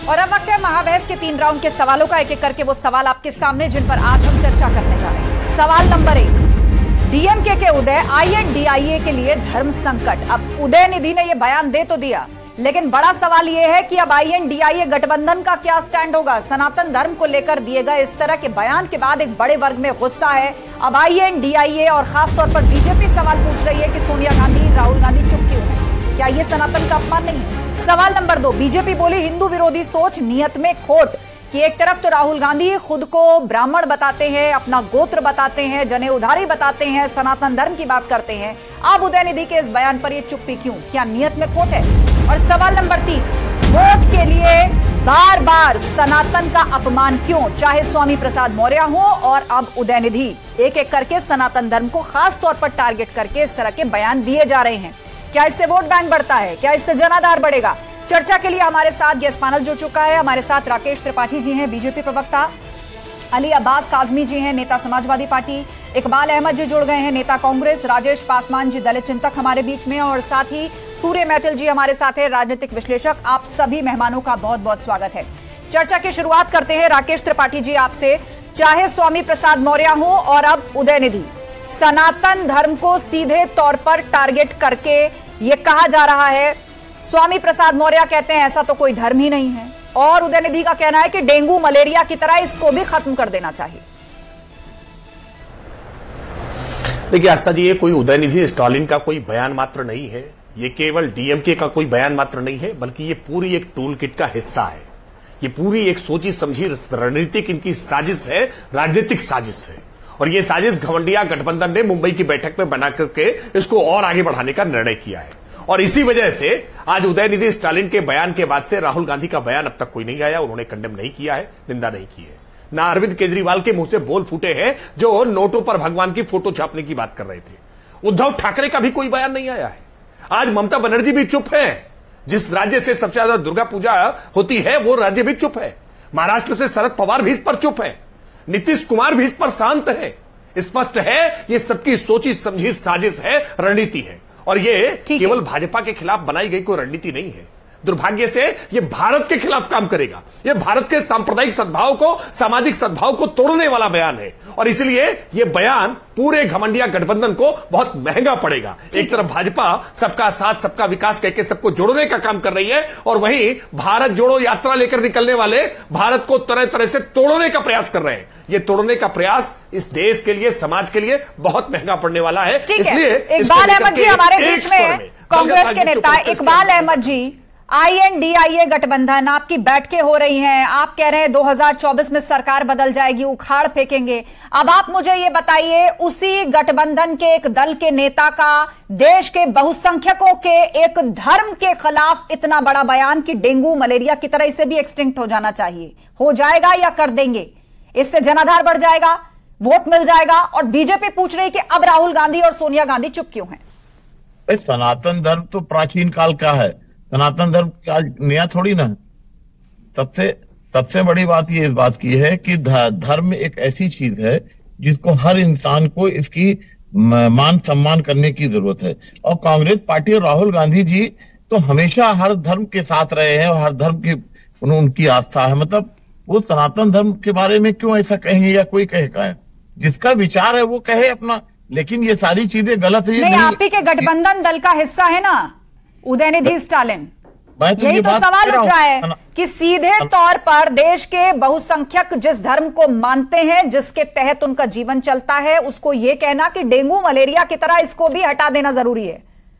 और अब वक्त है महाबहस के 3 राउंड के सवालों का। एक एक करके वो सवाल आपके सामने जिन पर आज हम चर्चा करने जा रहे हैं। सवाल नंबर 1, डीएमके के उदय आईएनडीआईए के लिए धर्म संकट। अब उदयनिधि ने यह बयान दे तो दिया, लेकिन बड़ा सवाल यह है कि अब आईएनडीआईए गठबंधन का क्या स्टैंड होगा। सनातन धर्म को लेकर दिए गए इस तरह के बयान के बाद एक बड़े वर्ग में गुस्सा है। अब आईएनडीआईए और खासतौर पर बीजेपी सवाल पूछ रही है कि सोनिया गांधी, राहुल गांधी चुप क्यों है? क्या ये सनातन का अपमान नहीं है? सवाल नंबर 2, बीजेपी बोली हिंदू विरोधी सोच, नियत में खोट। कि एक तरफ तो राहुल गांधी खुद को ब्राह्मण बताते हैं, अपना गोत्र बताते हैं, जनेऊधारी बताते हैं, सनातन धर्म की बात करते हैं। अब उदयनिधि के इस बयान पर ये चुप्पी क्यों? क्या नियत में खोट है? और सवाल नंबर 3, वोट के लिए बार बार सनातन का अपमान क्यों? चाहे स्वामी प्रसाद मौर्य हो और अब उदयनिधि, एक एक करके सनातन धर्म को खास तौर पर टारगेट करके इस तरह के बयान दिए जा रहे हैं। क्या इससे वोट बैंक बढ़ता है? क्या इससे जनाधार बढ़ेगा? चर्चा के लिए हमारे साथ गेस्ट पैनल जुड़ चुका है। हमारे साथ राकेश त्रिपाठी जी हैं, बीजेपी प्रवक्ता, अली अब्बास काजमी जी हैं, नेता समाजवादी पार्टी, इकबाल अहमद जी जुड़ गए हैं, नेता कांग्रेस, राजेश पासवान जी दलित चिंतक हमारे बीच में, और साथ ही सूर्य मैथिल जी हमारे साथ है, राजनीतिक विश्लेषक। आप सभी मेहमानों का बहुत बहुत स्वागत है। चर्चा की शुरुआत करते हैं राकेश त्रिपाठी जी आपसे। चाहे स्वामी प्रसाद मौर्य हो और अब उदयनिधि, सनातन धर्म को सीधे तौर पर टारगेट करके ये कहा जा रहा है। स्वामी प्रसाद मौर्य कहते हैं ऐसा तो कोई धर्म ही नहीं है, और उदयनिधि का कहना है कि डेंगू मलेरिया की तरह इसको भी खत्म कर देना चाहिए। देखिए आस्था जी, ये कोई उदयनिधि स्टालिन का कोई बयान मात्र नहीं है, ये केवल डीएमके का कोई बयान मात्र नहीं है, बल्कि ये पूरी एक टूल किट का हिस्सा है। ये पूरी एक सोची समझी रणनीतिक इनकी साजिश है, राजनीतिक साजिश है। और ये साजिश घमंडिया गठबंधन ने मुंबई की बैठक में बना करके इसको और आगे बढ़ाने का निर्णय किया है। और इसी वजह से आज उदयनिधि स्टालिन के बयान के बाद से राहुल गांधी का बयान अब तक कोई नहीं आया, उन्होंने कंडेम नहीं किया है, निंदा नहीं की है। ना अरविंद केजरीवाल के मुंह से बोल फूटे हैं जो नोटों पर भगवान की फोटो छापने की बात कर रहे थे। उद्धव ठाकरे का भी कोई बयान नहीं आया है। आज ममता बनर्जी भी चुप है। जिस राज्य से सबसे ज्यादा दुर्गा पूजा होती है वो राज्य भी चुप है। महाराष्ट्र से शरद पवार भी इस पर चुप है, नीतीश कुमार भी इस पर शांत है। स्पष्ट है ये सबकी सोची समझी साजिश है, रणनीति है। और ये केवल भाजपा के खिलाफ बनाई गई कोई रणनीति नहीं है। दुर्भाग्य से ये भारत के खिलाफ काम करेगा। ये भारत के सांप्रदायिक सद्भाव को, सामाजिक सद्भाव को तोड़ने वाला बयान है। और इसलिए ये बयान पूरे घमंडिया गठबंधन को बहुत महंगा पड़ेगा। एक तरफ भाजपा सबका साथ सबका विकास कहकर सबको जोड़ने का काम कर रही है, और वहीं भारत जोड़ो यात्रा लेकर निकलने वाले भारत को तरह तरह से तोड़ने का प्रयास कर रहे हैं। ये तोड़ने का प्रयास इस देश के लिए, समाज के लिए बहुत महंगा पड़ने वाला है। इसलिए इकबाल अहमद जी हमारे बीच में है, कांग्रेस के नेता इकबाल अहमद जी। आईएनडीआईए गठबंधन, आपकी बैठकें हो रही हैं, आप कह रहे हैं 2024 में सरकार बदल जाएगी, उखाड़ फेंकेंगे। अब आप मुझे ये बताइए, उसी गठबंधन के एक दल के नेता का देश के बहुसंख्यकों के एक धर्म के खिलाफ इतना बड़ा बयान कि डेंगू मलेरिया की तरह इसे भी एक्सटिंक्ट हो जाना चाहिए, हो जाएगा या कर देंगे? इससे जनाधार बढ़ जाएगा, वोट मिल जाएगा, और बीजेपी पूछ रही कि अब राहुल गांधी और सोनिया गांधी चुप क्यों हैं? सनातन धर्म तो प्राचीन काल का है, सनातन धर्म का नया थोड़ी ना। सबसे बड़ी बात ये इस बात की है कि धर्म एक ऐसी चीज है जिसको हर इंसान को इसकी मान सम्मान करने की जरूरत है। और कांग्रेस पार्टी और राहुल गांधी जी तो हमेशा हर धर्म के साथ रहे हैं, और हर धर्म की उनकी आस्था है। मतलब वो सनातन धर्म के बारे में क्यों ऐसा कहेंगे, या कोई कहे? जिसका विचार है वो कहे अपना, लेकिन ये सारी चीजें गलत है। नहीं, आप ही के गठबंधन दल का हिस्सा है ना उदयनिधि स्टालिन। यही तो सवाल उठ रहा है कि सीधे तौर पर देश के बहुसंख्यक जिस धर्म को मानते हैं, जिसके तहत उनका जीवन चलता है, उसको ये कहना कि डेंगू मलेरिया की तरह इसको भी हटा देना जरूरी है।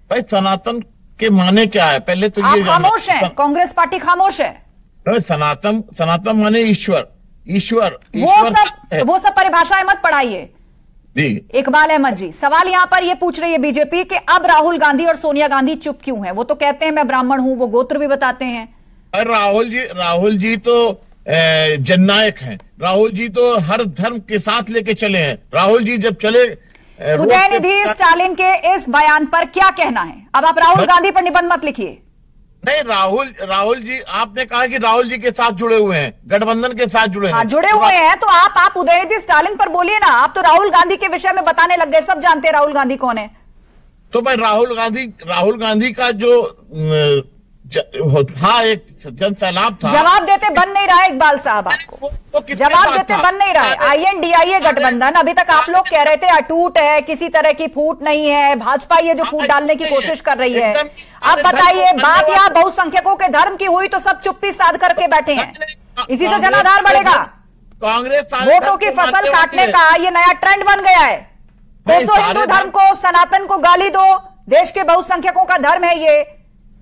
भाई सनातन के माने क्या है पहले तो ये खामोश है, कांग्रेस पार्टी खामोश है। सनातन माने ईश्वर। वो सब परिभाषाएं मत पढ़ाइए। इकबाल अहमद जी, सवाल यहां पर ये पूछ रही है बीजेपी कि अब राहुल गांधी और सोनिया गांधी चुप क्यों हैं? वो तो कहते हैं मैं ब्राह्मण हूं, वो गोत्र भी बताते हैं। राहुल जी तो जननायक हैं। राहुल जी तो हर धर्म के साथ लेके चले हैं। राहुल जी जब चले, उदयनिधि स्टालिन के इस बयान पर क्या कहना है? अब आप राहुल गांधी पर निबंध मत लिखिए। नहीं, राहुल जी, आपने कहा कि राहुल जी के साथ जुड़े हुए हैं, गठबंधन के साथ जुड़े हैं। जुड़े हुए हैं तो आप उदयनिधि स्टालिन पर बोलिए ना। आप तो राहुल गांधी के विषय में बताने लग गए, सब जानते हैं राहुल गांधी कौन है। तो भाई राहुल गांधी का जो हाँ, एक जन सैलाब था। जवाब देते बन नहीं रहा है इकबाल साहब, आपको जवाब देते बन नहीं रहा है। INDIA गठबंधन अभी तक आप लोग कह रहे थे अटूट है, किसी तरह की फूट नहीं है, भाजपा ये जो फूट डालने की कोशिश कर रही है। अब बताइए, बात यहाँ बहुसंख्यकों के धर्म की हुई तो सब चुप्पी साध करके बैठे हैं, इसी से जनाधार बढ़ेगा। कांग्रेस वोटों की फसल काटने का ये नया ट्रेंड बन गया है। कोसो हिंदू धर्म को, सनातन को गाली दो, देश के बहुसंख्यकों का धर्म है ये।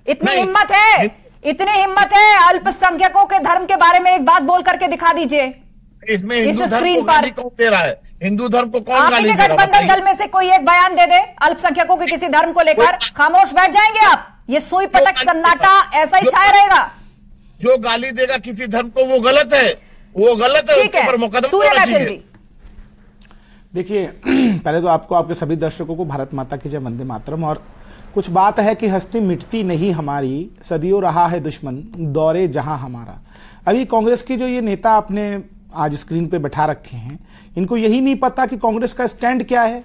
इतनी हिम्मत है, इतनी हिम्मत है, अल्पसंख्यकों के धर्म के बारे में एक बात बोल करके दिखा दीजिए। इसमें हिंदू धर्म को गाली कौन दे रहा है? हिंदू धर्म को कौन गाली दे रहा है? गठबंधन दल में से कोई एक बयान दे दे अल्पसंख्यकों के किसी धर्म को लेकर, खामोश बैठ जाएंगे आप? ये सुई पटक सन्नाटा ऐसा ही छाया रहेगा। जो गाली देगा किसी धर्म को वो गलत है, वो गलत है, उसके ऊपर मुकदमा होना चाहिए। देखिए, पहले तो आपको, आपके सभी दर्शकों को भारत माता की जय, वंदे मातरम। और कुछ बात है कि हस्ती मिटती नहीं हमारी, सदियों रहा है दुश्मन दौरे जहां हमारा। अभी कांग्रेस की जो ये नेता आपने आज स्क्रीन पे बैठा रखे हैं, इनको यही नहीं पता कि कांग्रेस का स्टैंड क्या है।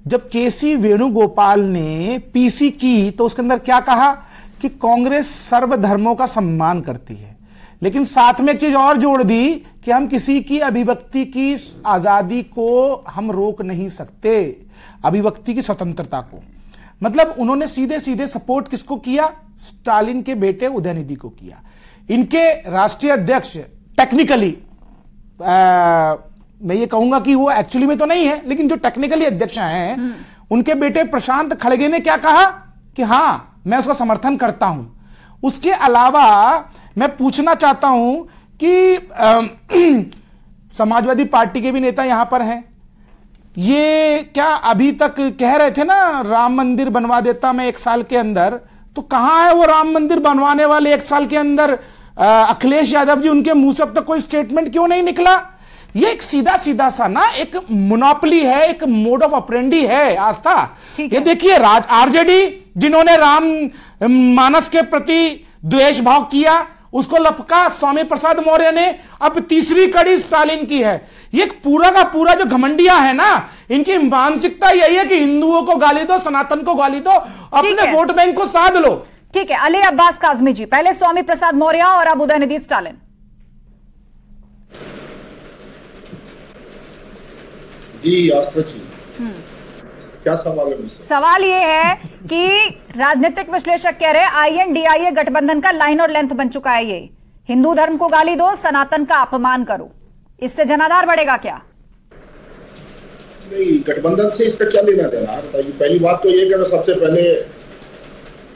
जब केसी वेणुगोपाल ने पीसी की तो उसके अंदर क्या कहा कि कांग्रेस सर्वधर्मों का सम्मान करती है, लेकिन साथ में एक चीज और जोड़ दी कि हम किसी की अभिव्यक्ति की आजादी को हम रोक नहीं सकते, अभिव्यक्ति की स्वतंत्रता को। मतलब उन्होंने सीधे सीधे सपोर्ट किसको किया? स्टालिन के बेटे उदयनिधि को किया। इनके राष्ट्रीय अध्यक्ष टेक्निकली, मैं ये कहूंगा कि वो एक्चुअली में तो नहीं है, लेकिन जो टेक्निकली अध्यक्ष हैं, उनके बेटे प्रशांत खड़गे ने क्या कहा कि हां मैं उसका समर्थन करता हूं। उसके अलावा मैं पूछना चाहता हूं कि समाजवादी पार्टी के भी नेता यहां पर हैं, ये क्या अभी तक कह रहे थे ना राम मंदिर बनवा देता मैं 1 साल के अंदर, तो कहां है वो राम मंदिर बनवाने वाले 1 साल के अंदर? अखिलेश यादव जी, उनके मुंह से अब तक कोई स्टेटमेंट क्यों नहीं निकला? ये एक सीधा सीधा सा ना एक मोनोपोली है, एक मोड ऑफ ऑपरेंडी है आस्था। ये देखिए, आरजेडी जिन्होंने राम मानस के प्रति द्वेष भाव किया, उसको लपका स्वामी प्रसाद मौर्य ने। अब तीसरी कड़ी स्टालिन की है। ये पूरा का पूरा जो घमंडिया है ना, इनकी मानसिकता यही है कि हिंदुओं को गाली दो, सनातन को गाली दो, अपने वोट बैंक को साध लो। ठीक है, अली अब्बास काज़मी जी, पहले स्वामी प्रसाद मौर्य और अब उदयनिधि स्टालिन। जी आस्था जी, क्या सवाल है? सवाल ये है कि राजनीतिक विश्लेषक कह रहे हैं INDIA गठबंधन का लाइन और लेंथ बन चुका है। ये हिंदू धर्म को गाली दो, सनातन का अपमान करो, इससे जनाधार बढ़ेगा क्या? नहीं, गठबंधन से इसका क्या लेना देना है? बताइए। पहली बात तो ये कि सबसे पहले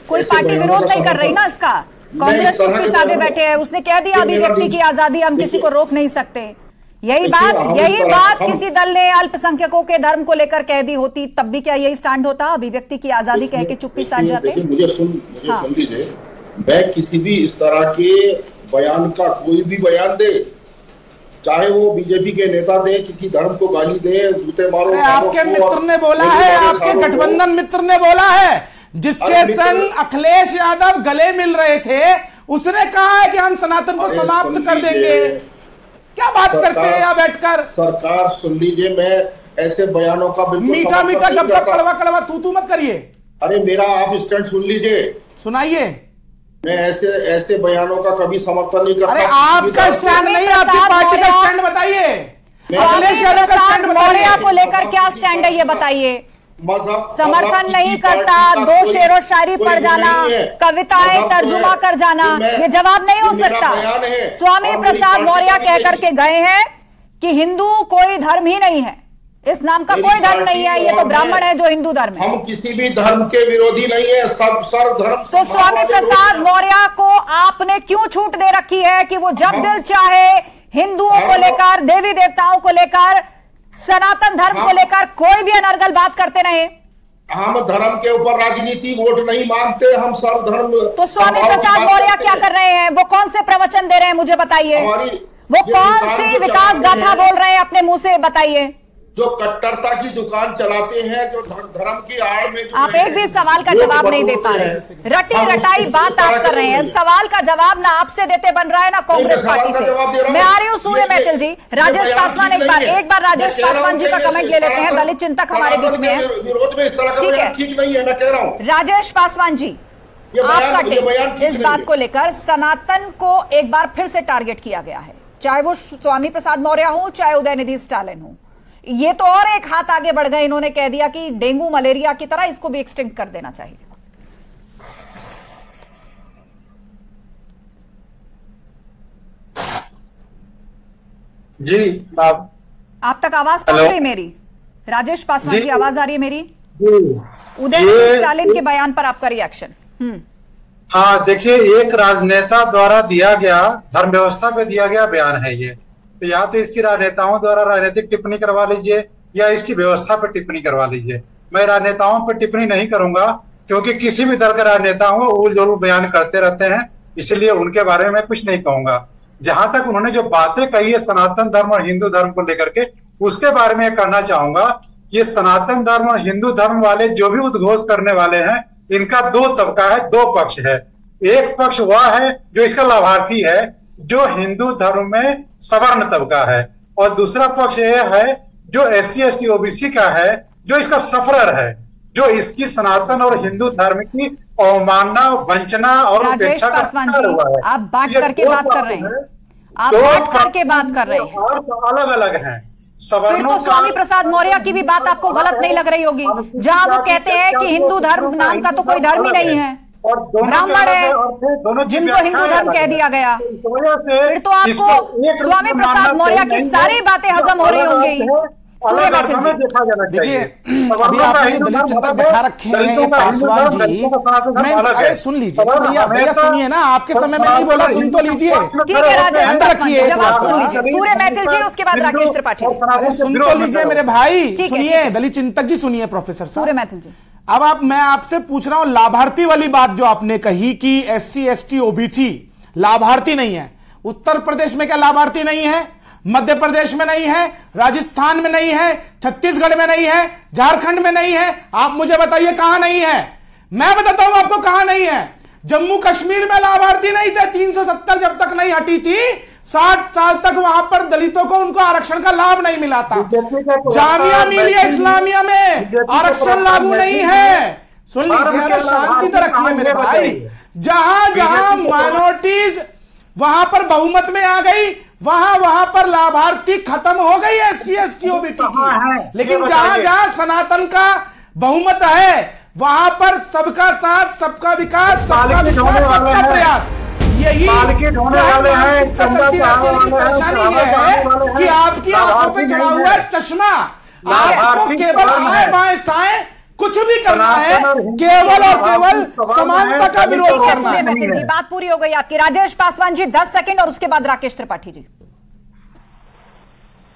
कोई पार्टी विरोध नहीं कर रही ना इसका। कांग्रेस चुप्पी आगे बैठे हैं, उसने कह दिया अभिव्यक्ति की आजादी, हम किसी को रोक नहीं सकते। यही बात किसी दल ने अल्पसंख्यकों के धर्म को लेकर कह दी होती, तब भी क्या यही स्टैंड होता? अभिव्यक्ति की आजादी कह के चुप्पी साध जाते। मुझे सुन लीजिए, मैं किसी भी इस तरह के बयान का, कोई भी बयान दे, चाहे वो बीजेपी के नेता दे, किसी धर्म को गाली दे, जूते मारो। आपके मित्र ने बोला है, आपके गठबंधन मित्र ने बोला है, जिसके संग अखिलेश यादव गले मिल रहे थे, उसने कहा है कि हम सनातन को समाप्त कर देंगे। क्या बात करते हैं यहाँ बैठकर? सरकार सुन लीजिए, मैं ऐसे बयानों का बिल्कुल मीठा मीठा गप कड़वा कड़वा तू मत करिए। अरे मेरा आप स्टैंड सुन लीजिए, सुनाइए। मैं ऐसे बयानों का कभी समर्थन नहीं करता। अरे आपका स्टैंड नहीं, आपकी पार्टी का स्टैंड बताइए। अखिलेश यादव का स्टैंड मौर्य को लेकर क्या स्टैंड है ये बताइए। समर्थन नहीं करता, 2 शेरो शायरी पढ़ जाना, कविताएं तर्जुमा कर जाना, ये जवाब नहीं हो सकता। स्वामी प्रसाद मौर्य कह करके गए हैं कि हिंदू कोई धर्म ही नहीं है, इस नाम का कोई धर्म नहीं है, ये तो ब्राह्मण है जो हिंदू धर्म है। हम किसी भी धर्म के विरोधी नहीं है, सब सर्व धर्म। तो स्वामी प्रसाद मौर्य को आपने क्यों छूट दे रखी है कि वो जब दिल चाहे हिंदुओं को लेकर, देवी देवताओं को लेकर, सनातन धर्म को लेकर कोई भी अनर्गल बात करते रहे? हम धर्म के ऊपर राजनीति वोट नहीं मांगते, हम सर्व धर्म। तो स्वामी प्रसाद मौर्य क्या कर रहे हैं? वो कौन से प्रवचन दे रहे हैं मुझे बताइए? वो कौन सी विकास गाथा बोल रहे हैं अपने मुंह से बताइए? जो कट्टरता की दुकान चलाते हैं, जो धर्म की आड़ में आप एक भी सवाल का जवाब नहीं दे पा रहे। रटी रटाई बात आप कर रहे हैं, सवाल का जवाब ना आपसे देते बन रहा है ना कांग्रेस पार्टी से। मैं आ रही हूँ सूर्य मैथिल जी, राजेश पासवान एक बार राजेश पासवान जी का कमेंट ले लेते हैं, दलित चिंतक हमारे बीच में है। विरोध में इस तरह का ठीक नहीं है, मैं कह रहा हूँ। राजेश पासवान जी, आपका बयान टेक इस बात को लेकर सनातन को एक बार फिर से टारगेट किया गया है, चाहे वो स्वामी प्रसाद मौर्य हो चाहे उदयनिधि स्टालिन हो। ये तो और एक हाथ आगे बढ़ गए, इन्होंने कह दिया कि डेंगू मलेरिया की तरह इसको भी एक्सटिंक्ट कर देना चाहिए। जी आप तक आवाज पहुंच रही मेरी? राजेश पासवान की आवाज आ रही है मेरी? उदयनिधि स्टालिन के बयान पर आपका रिएक्शन? हाँ, देखिए, एक राजनेता द्वारा दिया गया, धर्म व्यवस्था पे दिया गया बयान है ये। तो या तो इसकी राजनेताओं द्वारा राजनीतिक टिप्पणी करवा लीजिए या इसकी व्यवस्था पर टिप्पणी करवा लीजिए। मैं राजनेताओं पर टिप्पणी नहीं करूंगा, क्योंकि किसी भी दल के राजनेता हो उल जरूर बयान करते रहते हैं, इसलिए उनके बारे में मैं कुछ नहीं कहूंगा। जहां तक उन्होंने जो बातें कही है सनातन धर्म और हिंदू धर्म को लेकर के, उसके बारे में कहना चाहूंगा। ये सनातन धर्म और हिंदू धर्म वाले जो भी उद्घोष करने वाले हैं, इनका दो तबका है, दो पक्ष है। एक पक्ष वह है जो इसका लाभार्थी है, जो हिंदू धर्म में सवर्ण तबका है, और दूसरा पक्ष यह है जो SC ST OBC का है, जो इसका सफरर है, जो इसकी सनातन और हिंदू धर्म की अवमानना, वंचना और उपेक्षा का शिकार हुआ है। आप बांट करके बात कर रहे हैं, आप बांट करके बात कर रहे हैं, और अलग अलग हैं। फिर तो स्वामी प्रसाद मौर्य की भी बात आपको गलत नहीं लग रही होगी, जहां वो कहते हैं कि हिंदू धर्म नाम का तो कोई धर्म ही नहीं है, ब्राह्मण है जिनको हिंदू धर्म कह दिया गया। फिर तो आपको स्वामी प्रसाद मौर्य की सारी बातें हजम हो रही होंगी। देखिए, अभी आपने दलित जनता बैठा रखे हैं पासवान जी, मैं सुन लीजिए भैया, भैया सुनिए ना, आपके समय में नहीं बोला, सुन तो लीजिए, ठीक है राजेश, रखिए जवाब सुन लीजिए। सूर्य मैथिल जी, उसके बाद राकेश त्रिपाठी जी। अरे सुन तो लीजिए मेरे भाई, सुनिए दलित चिंतक जी, सुनिए प्रोफेसर साहब। सूर्य मैथिल जी, अब मैं आपसे पूछ रहा हूं, लाभार्थी वाली बात जो आपने कही कि SC ST OBC लाभार्थी नहीं है, उत्तर प्रदेश में क्या लाभार्थी नहीं है? मध्य प्रदेश में नहीं है, राजस्थान में नहीं है, छत्तीसगढ़ में नहीं है, झारखंड में नहीं है, आप मुझे बताइए कहां नहीं है? मैं बताता हूं आपको कहां नहीं है। जम्मू कश्मीर में लाभार्थी नहीं थे, 370 जब तक नहीं हटी थी, 60 साल तक वहां पर दलितों को उनको आरक्षण का लाभ नहीं मिला था। जामिया मिलिया इस्लामिया में आरक्षण लागू नहीं है। सुन लीजिए, शांति तो रखिए मेरे भाई। जहां जहां माइनॉरिटीज वहां पर बहुमत में आ गई, वहां पर लाभार्थी खत्म हो गई SC ST OBC की। लेकिन जहां जहां सनातन का बहुमत है, वहां पर सबका साथ, सबका विकास, सबका विश्वास, सबका प्रयास, यही परेशानी ये है कि आपकी आंखों पे चढ़ा हुआ है चश्मा। आपको केवल आए बाएं साएं कुछ भी करना है, केवल और केवल समानता का विरोध करना है। जी, बात पूरी हो गई आपकी। राजेश पासवान जी 10 सेकंड, और उसके बाद राकेश त्रिपाठी जी।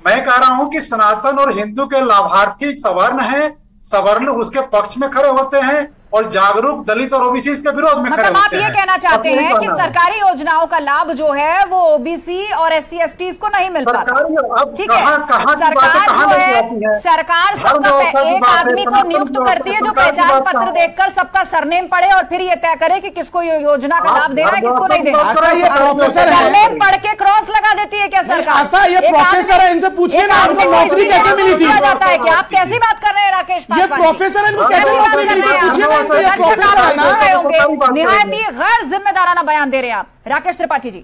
मैं कह रहा हूं कि सनातन और हिंदू के लाभार्थी सवर्ण हैं, सवर्ण उसके पक्ष में खड़े होते हैं, और जागरूक दलित और OBC इसके विरोध में खड़े होते हैं। आप ये कहना चाहते हैं कि सरकारी योजनाओं का लाभ जो है वो OBC और SC ST को नहीं मिल पाता? ठीक है, सरकार जो है, सरकार सबका एक आदमी को नियुक्त करती है जो पहचान पत्र देखकर सबका सरनेम पढ़े और फिर ये तय करे कि किसको योजना का लाभ देना है, किसको नहीं देना। सरनेम पढ़ के क्रॉस लगा देती है क्या सरकार? ये प्रोफेसर है, इनसे पूछिए ना आपको नौकरी कैसे मिली थी? जाता है क्या? आप कैसी बात कर रहे हैं राकेश पासवान? ये प्रोफेसर है, इनको कैसे नौकरी मिली थी? पूछिए। निहायत ही गैर जिम्मेदाराना बयान दे रहे हैं आप। राकेश त्रिपाठी जी,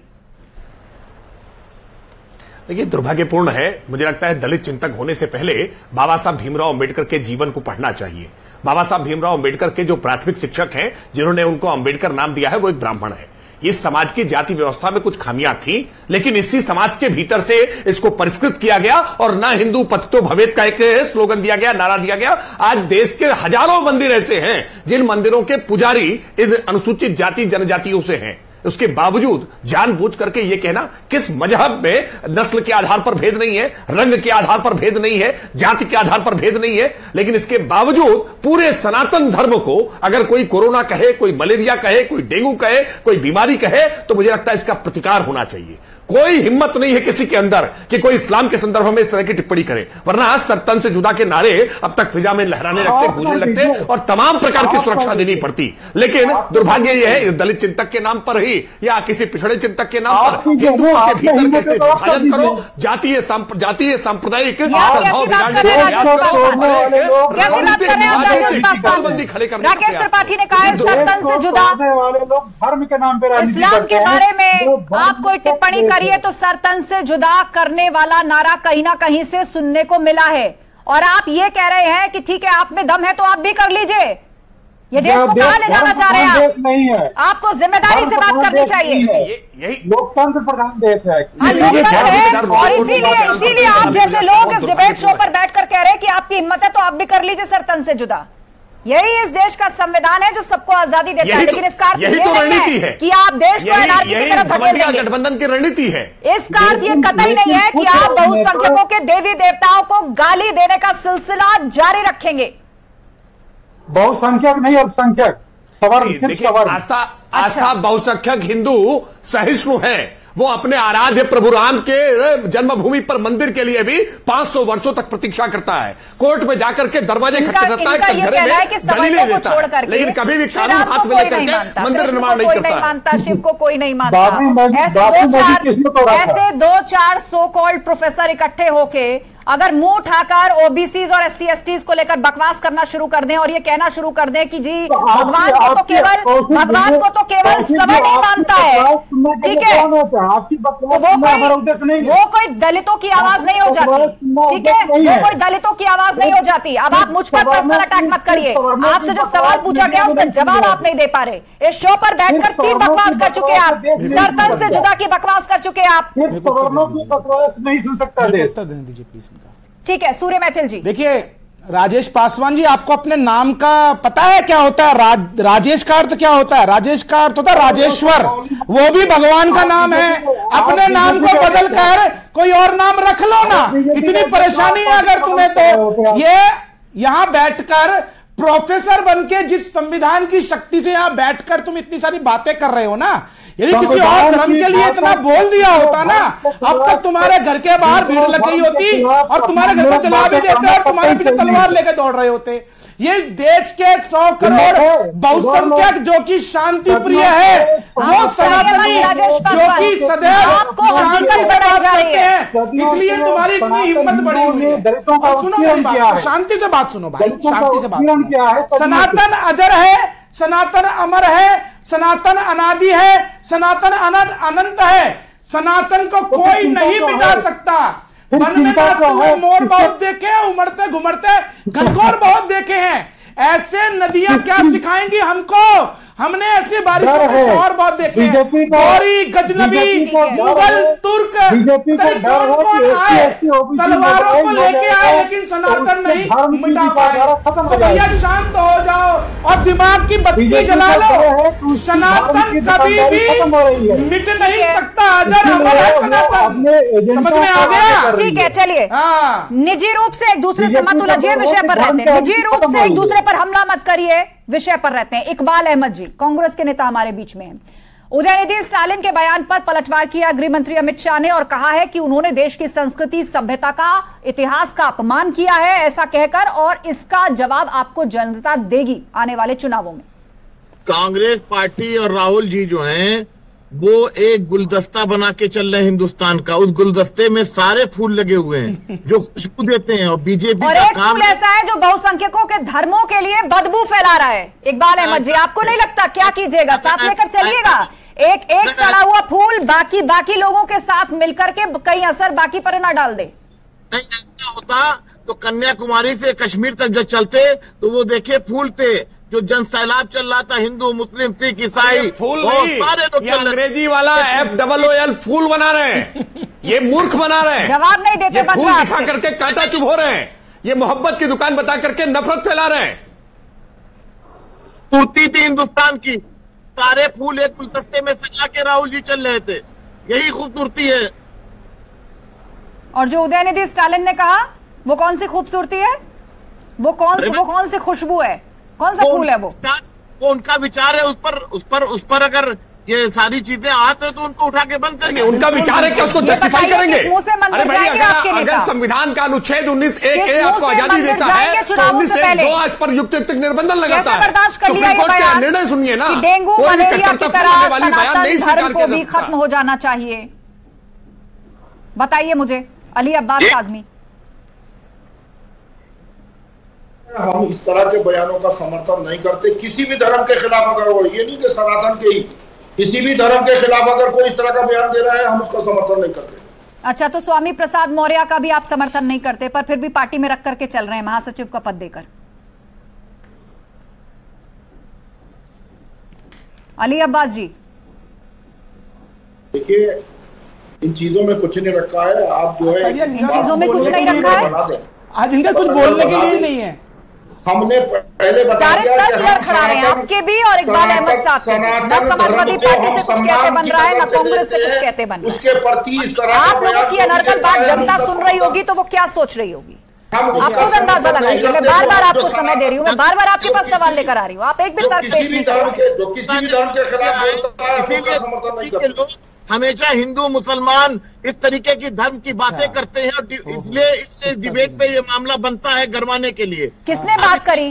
देखिए, दुर्भाग्यपूर्ण है, मुझे लगता है दलित चिंतक होने से पहले बाबा साहब भीमराव अंबेडकर के जीवन को पढ़ना चाहिए। बाबा साहब भीमराव अंबेडकर के जो प्राथमिक शिक्षक हैं, जिन्होंने उनको अंबेडकर नाम दिया है, वो एक ब्राह्मण है। इस समाज की जाति व्यवस्था में कुछ खामियां थी, लेकिन इसी समाज के भीतर से इसको परिष्कृत किया गया और ना हिंदू पतितो भवेत का एक स्लोगन दिया गया, नारा दिया गया। आज देश के हजारों मंदिर ऐसे हैं जिन मंदिरों के पुजारी इन अनुसूचित जाति जनजातियों से हैं। उसके बावजूद जानबूझ करके यह कहना, किस मजहब में नस्ल के आधार पर भेद नहीं है, रंग के आधार पर भेद नहीं है, जाति के आधार पर भेद नहीं है, लेकिन इसके बावजूद पूरे सनातन धर्म को अगर कोई कोरोना कहे, कोई मलेरिया कहे, कोई डेंगू कहे, कोई बीमारी कहे, तो मुझे लगता है इसका प्रतिकार होना चाहिए। कोई हिम्मत नहीं है किसी के अंदर कि कोई इस्लाम के संदर्भ में इस तरह की टिप्पणी करे, वरना आज सत्तन से जुदा के नारे अब तक फिजा में लहराने लगते, गूंजने लगते और तमाम प्रकार की सुरक्षा देनी पड़ती। लेकिन दुर्भाग्य यह है, दलित चिंतक के नाम पर ही पार्टी या किसी पिछड़े चिंतक के नाम पर हिंदुओं के भीतर कैसे विभाजन करो, जातीय सांप्रदायिक सद्भाव बिगाड़ने दलबंदी खड़े करने। राकेश त्रिपाठी ने कहा है सरतन से जुदा धर्म के नाम पर इस्लाम के बारे में आप कोई टिप्पणी करिए तो सरतन से जुदा करने वाला नारा कहीं ना कहीं से सुनने को मिला है, और आप ये कह रहे हैं कि ठीक है आप में दम है तो आप भी कर लीजिए। ये देश को कहां ले जाना चाह रहे हैं आप? नहीं है, आपको जिम्मेदारी से बात करनी चाहिए। यही लोकतंत्र प्रधान देश है। और इसीलिए आप जैसे लोग इस डिबेट शो पर बैठकर कह रहे हैं कि आपकी हिम्मत है तो आप भी कर लीजिए सरतन से जुदा। यही इस देश का संविधान है जो सबको आजादी देता है, लेकिन इसका अर्थ यही तो रणनीति है कि आप देश को एनआरकी की तरफ धकेल देंगे। गठबंधन की रणनीति है। इसका अर्थ ये कतई नहीं है कि आप बहुसंख्यकों के देवी देवताओं को गाली देने का सिलसिला जारी रखेंगे। बहुसंख्यक नहीं अल्पसंख्यक, आस्था बहुसंख्यक हिंदू सहिष्णु है, वो अपने आराध्य प्रभु राम के जन्मभूमि पर मंदिर के लिए भी 500 वर्षों तक प्रतीक्षा करता है, कोर्ट में जाकर के दरवाजे खटखटाता है, कटघरे में दलीलें देता है, लेकिन कभी भी कानून हाथ में लेकर के मंदिर निर्माण नहीं करता। शिव को कोई नहीं मानता। ऐसे दो चार सो कॉल्ड प्रोफेसर इकट्ठे होके अगर मुंह उठाकर ओबीसीज और एससी एसटीज को लेकर बकवास करना शुरू कर दें और ये कहना शुरू कर दें कि जी भगवान को तो केवल समय नहीं मानता है, ठीक है, वो कोई दलितों की आवाज नहीं हो जाती, ठीक है, वो कोई दलितों की आवाज नहीं हो जाती। अब आप मुझ पर पर्सनल अटैक मत करिए। आपसे जो सवाल पूछा गया उसका जवाब आप नहीं दे पा रहे। इस शो पर बैठकर 3 बकवास कर चुके आप, सरतन से जुदा की बकवास कर चुके आप। नहीं सुन सकता देश। ठीक है, सूर्य मैथिल जी। देखिए राजेश पासवान जी, आपको अपने नाम का पता है क्या होता है? राजेश का अर्थ क्या होता है? राजेश का अर्थ होता है राजेश्वर, वो भी भगवान का नाम है। अपने नाम को बदल कर कोई और नाम रख लो ना, इतनी परेशानी है अगर तुम्हें तो। ये यहां बैठकर प्रोफेसर बनके जिस संविधान की शक्ति से यहां बैठकर तुम इतनी सारी बातें कर रहे हो ना, यदि किसी और धर्म के लिए इतना बोल दिया होता ना, अब तक तुम्हारे घर के बाहर भीड़ लग गई होती और तुम्हारे घर को जला भी देते और तुम्हारे पीछे तलवार लेकर दौड़ रहे होते। ये देश के 100 करोड़ बहुसंख्यक जो कि शांति प्रिय है, वो सनातनी जो कि सदैव शांति से बात करते हैं, इसलिए तुम्हारी इतनी हिम्मत बढ़ी हुई है। सुनो मेरी बात, शांति से बात सुनो भाई, शांति से बात। सनातन अजर है, सनातन अमर है, सनातन अनादि है, सनातन अनंत है। सनातन को कोई नहीं मिटा सकता। वन में हुए मोर बहुत देखे, उमड़ते घुमड़ते घनघोर बहुत देखे हैं। ऐसे नदियां क्या सिखाएंगी हमको? हमने ऐसी बारिशों के शौर बहुत देखे हैं। गौरी, गजनबी, मुगल, तुर्क, कौन आए तलवारों को लेके आए, लेकिन सनातन नहीं मिटा पाए। तो भैया शांत हो जाओ और दिमाग की बत्ती जला लो। सनातन कभी भी मिट नहीं सकता, अजर अमर है सनातन। समझ में आ गया? ठीक है, चलिए। निजी रूप से एक दूसरे से मत उलझिए, विषय पर रहते हैं। निजी रूप से एक दूसरे पर हमला मत करिए, विषय पर रहते हैं। इकबाल अहमद जी, कांग्रेस के नेता हमारे बीच में हैं। उदयनिधि स्टालिन के बयान पर पलटवार किया गृह मंत्री अमित शाह ने और कहा है कि उन्होंने देश की संस्कृति, सभ्यता का, इतिहास का अपमान किया है, ऐसा कहकर, और इसका जवाब आपको जनता देगी आने वाले चुनावों में। कांग्रेस पार्टी और राहुल जी जो हैं वो एक गुलदस्ता बना के चल रहे हैं हिंदुस्तान का। उस गुलदस्ते में सारे फूल लगे हुए हैं जो खुशबू देते हैं, और बीजेपी का काम ऐसा है जो बहुसंख्यकों के धर्मों के लिए बदबू फैला रहा है। इकबाल अहमद जी, आपको नहीं लगता? क्या कीजिएगा? साथ लेकर चलिएगा? एक सड़ा हुआ फूल बाकी लोगों के साथ मिलकर के कहीं असर बाकी पर ना डाल दे। नहीं ऐसा होता तो कन्याकुमारी से कश्मीर तक जो चलते तो वो देखिए फूलते। जो जन सैलाब चल रहा था, हिंदू, मुस्लिम, सिख, ईसाई, फूल नहीं, सारे लोग अंग्रेजी वाला FOOL फूल बना रहे हैं, ये मूर्ख बना रहे हैं, जवाब नहीं देते, फूल दिखा करके कांटा चुभ हो रहे हैं, ये मोहब्बत की दुकान बता करके नफरत फैला रहे हैं। पूर्ति थी हिंदुस्तान की, सारे फूल एक गुलदस्ते में सजा के राहुल जी चल रहे थे, यही खूबसूरती है। और जो उदयनिधि स्टालिन ने कहा वो कौन सी खूबसूरती है? वो कौन सी खुशबू है? कौन सा फूल है वो? उनका विचार है, उस पर अगर ये सारी चीजें आते तो उनको उठा के बंद करेंगे। उनका विचार है कि उसको जस्टिफाई करेंगे। अरे भाई अगर संविधान का अनुच्छेद 19(1)(a) आपको आजादी देता है तो 19(1)(2) इस पर युक्त निबंधन लगाता है। सुप्रीम कोर्ट का निर्णय सुनिए ना, डेंगू कोई मलेरिया की तरह वाली बयान नहीं धर्म को भी खत्म हो जाना चाहिए। बताइए मुझे अली अब्बास काज़मी। हम इस तरह के बयानों का समर्थन नहीं करते किसी भी धर्म के खिलाफ। अगर वो ये नहीं कि सनातन के ही, किसी भी धर्म के खिलाफ अगर कोई इस तरह का बयान दे रहा है हम उसका समर्थन नहीं करते। अच्छा, तो स्वामी प्रसाद मौर्य का भी आप समर्थन नहीं करते, पर फिर भी पार्टी में रख करके चल रहे हैं महासचिव का पद देकर। अली अब्बास जी देखिए, इन चीजों में कुछ नहीं रखा है। आप जो है इन चीजों में कुछ नहीं रखा है। आज इनका कुछ बोलने के लिए नहीं है। हमने पहले बता दिया कि खड़ा रहे हैं आपके भी और इकबाल अहमद साहब के। ना समाजवादी पार्टी से कुछ कहते बन रहा है, ना कांग्रेस से कुछ कहते बन रहा है। उसके प्रति इस तरह आप लोगों की अनर्गल बात जनता सुन रही होगी तो वो क्या सोच रही होगी, आपको अंदाजा लगाइए। मैं बार बार आपको समय दे रही हूँ, मैं बार बार आपके पास सवाल लेकर आ रही हूँ, आप एक भी तर्क पेश नहीं कर रहे। जो किसी भी धर्म के खिलाफ बोलता है उसका समर्थन नहीं करते। हमेशा हिंदू मुसलमान इस तरीके की धर्म की बातें करते हैं और इसलिए इस डिबेट पे ये मामला बनता है गरमाने के लिए। किसने बात करी?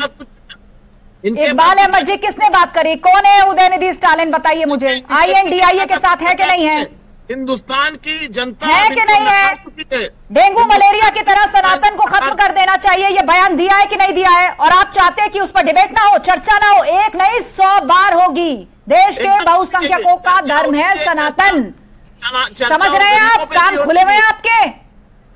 इकबाल अहमद जी, किसने बात करी? कौन है उदयनिधि स्टालिन? बताइए मुझे। INDIA के साथ है कि नहीं है? हिंदुस्तान की जनता है कि नहीं है? डेंगू मलेरिया की तरह सनातन को खत्म कर देना चाहिए, ये बयान दिया है कि नहीं दिया है? और आप चाहते हैं कि उस पर डिबेट ना हो, चर्चा ना हो? एक नहीं 100 बार होगी। देश के बहुसंख्यकों का धर्म है सनातन। समझ रहे हैं आप? कान खुले हुए हैं आपके?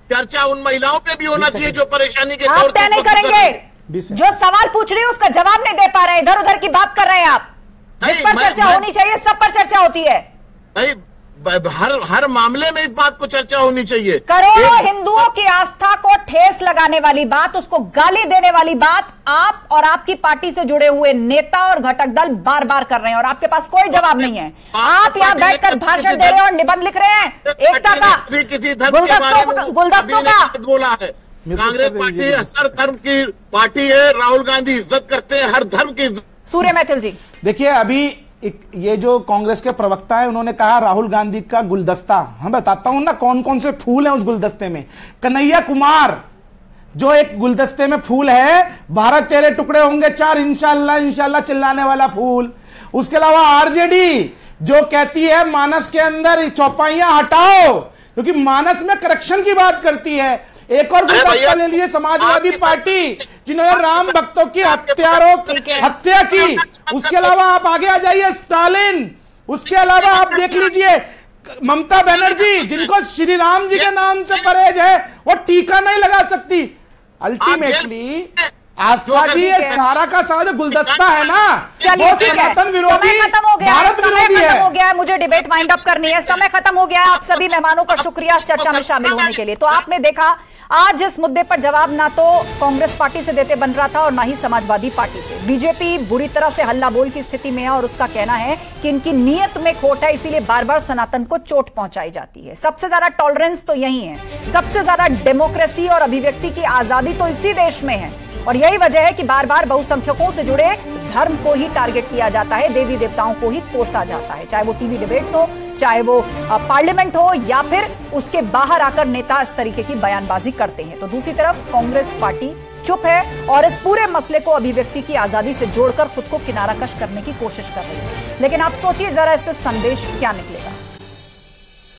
चर्चा उन महिलाओं पे भी होना चाहिए जो परेशानी के आप तय नहीं करेंगे। जो सवाल पूछ रही है उसका जवाब नहीं दे पा रहे, इधर उधर की बात कर रहे हैं आप। जिस पर चर्चा होनी चाहिए सब पर चर्चा होती है। हर मामले में इस बात को चर्चा होनी चाहिए। करोड़ों हिंदुओं की आस्था को ठेस लगाने वाली बात, उसको गाली देने वाली बात आप और आपकी पार्टी से जुड़े हुए नेता और घटक दल बार बार कर रहे हैं और आपके पास कोई जवाब नहीं है। आप यहाँ बैठकर भाषण दे रहे हैं और निबंध लिख रहे हैं एकता का, गुलदस्तों का। बोला है कांग्रेस पार्टी हर धर्म की पार्टी है, राहुल गांधी इज्जत करते हैं हर धर्म की। सूर्य मैथिल जी देखिए, अभी ये जो कांग्रेस के प्रवक्ता है उन्होंने कहा राहुल गांधी का गुलदस्ता, हम बताता हूं ना कौन कौन से फूल हैं उस गुलदस्ते में। कन्हैया कुमार जो एक गुलदस्ते में फूल है, भारत तेरे टुकड़े होंगे 4 इंशाल्लाह इंशाल्लाह चिल्लाने वाला फूल। उसके अलावा आरजेडी जो कहती है मानस के अंदर चौपाइयां हटाओ, क्योंकि मानस में करेक्शन की बात करती है। एक और गुलदस्ता ले लीजिए समाजवादी पार्टी जिन्होंने राम भक्तों की हत्या की। उसके अलावा आप आगे आ जाइए स्टालिन। उसके अलावा आप देख लीजिए ममता बनर्जी जिनको श्री राम जी के नाम से परहेज है, वो टीका नहीं लगा सकती। अल्टीमेटली आस्था जी ये सारा का सारा जो गुलदस्ता है ना, चलिए ठीक है, सनातन विरोधी, खत्म हो गया, भारत विरोधी खत्म हो गया है। मुझे डिबेट वाइंड अप करनी है, समय खत्म हो गया है। आप सभी मेहमानों का शुक्रिया इस चर्चा में शामिल होने के लिए। तो आपने देखा आज इस मुद्दे पर जवाब ना तो कांग्रेस पार्टी से देते बन रहा था और ना ही समाजवादी पार्टी से। बीजेपी बुरी तरह से हल्ला बोल की स्थिति में है और उसका कहना है कि इनकी नीयत में खोट है, इसीलिए बार बार सनातन को चोट पहुंचाई जाती है। सबसे ज्यादा टॉलरेंस तो यही है, सबसे ज्यादा डेमोक्रेसी और अभिव्यक्ति की आजादी तो इसी देश में है और यही वजह है कि बार बार बहुसंख्यकों से जुड़े धर्म को ही टारगेट किया जाता है, देवी देवताओं को ही कोसा जाता है, चाहे वो टीवी डिबेट्स हो, चाहे वो पार्लियामेंट हो या फिर उसके बाहर आकर नेता इस तरीके की बयानबाजी करते हैं। तो दूसरी तरफ कांग्रेस पार्टी चुप है और इस पूरे मसले को अभिव्यक्ति की आजादी से जोड़कर खुद को किनारा कश करने की कोशिश कर रही है। लेकिन आप सोचिए जरा, इससे संदेश क्या निकलेगा।